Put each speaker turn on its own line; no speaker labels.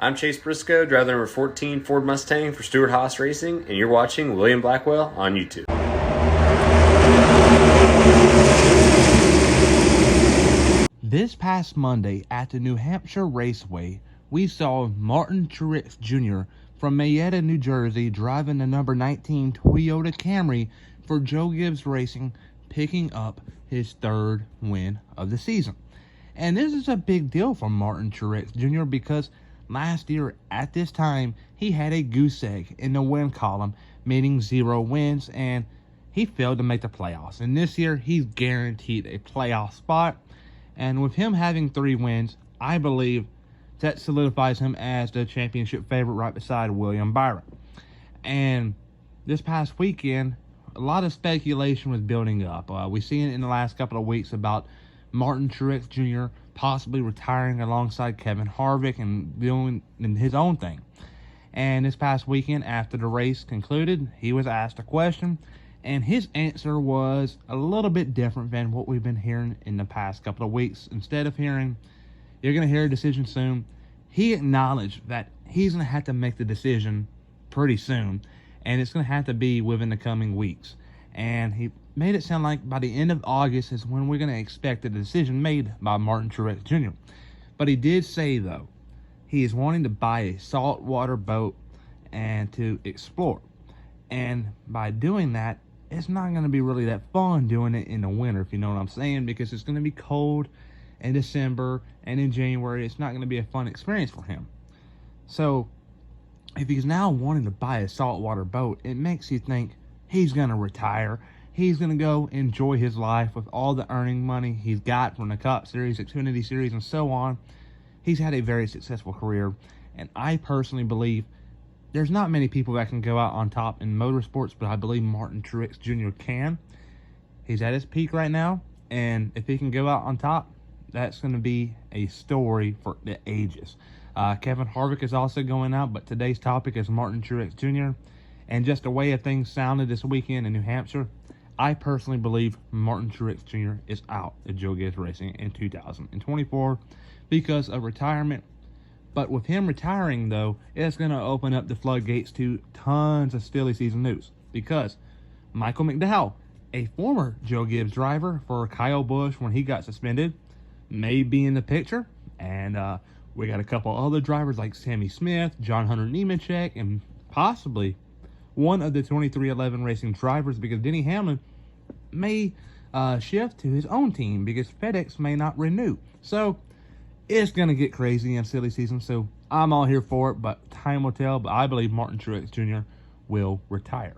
I'm Chase Briscoe, driver number 14 Ford Mustang for Stewart Haas Racing, and you're watching William Blackwell on YouTube.
This past Monday at the New Hampshire Raceway, we saw Martin Truex Jr. from Marietta, New Jersey, driving the number 19 Toyota Camry for Joe Gibbs Racing, picking up his third win of the season. And this is a big deal for Martin Truex Jr. because last year at this time, he had a goose egg in the win column, meaning 0 wins, and he failed to make the playoffs. And this year, he's guaranteed a playoff spot. And with him having 3 wins, I believe that solidifies him as the championship favorite right beside William Byron. And this past weekend, a lot of speculation was building up. We've seen it in the last couple of weeks about Martin Truex Jr. possibly retiring alongside Kevin Harvick and doing his own thing. And this past weekend, after the race concluded, he was asked a question, and his answer was a little bit different than what we've been hearing in the past couple of weeks. Instead of hearing, you're going to hear a decision soon, he acknowledged that he's going to have to make the decision pretty soon, and it's going to have to be within the coming weeks. And he made it sound like by the end of August is when we're going to expect a decision made by Martin Truex Jr. But he did say, though, he is wanting to buy a saltwater boat and to explore. And by doing that, it's not going to be really that fun doing it in the winter, if you know what I'm saying, because it's going to be cold in December and in January. It's not going to be a fun experience for him. So if he's now wanting to buy a saltwater boat, it makes you think he's going to retire. He's going to go enjoy his life with all the earning money he's got from the Cup Series, Xfinity Series, and so on. He's had a very successful career, and I personally believe there's not many people that can go out on top in motorsports, but I believe Martin Truex Jr. can. He's at his peak right now, and if he can go out on top, that's going to be a story for the ages. Kevin Harvick is also going out, but today's topic is Martin Truex Jr. And just the way of things sounded this weekend in New Hampshire, I personally believe Martin Truex Jr. is out at Joe Gibbs Racing in 2024 because of retirement. But with him retiring, though, it's going to open up the floodgates to tons of silly season news. Because Michael McDowell, a former Joe Gibbs driver for Kyle Busch when he got suspended, may be in the picture. And we got a couple other drivers like Sammy Smith, John Hunter Nemechek, and possibly one of the 2311 Racing drivers, because Denny Hamlin may shift to his own team because FedEx may not renew. So it's going to get crazy in silly season, so I'm all here for it, but time will tell. But I believe Martin Truex Jr. will retire.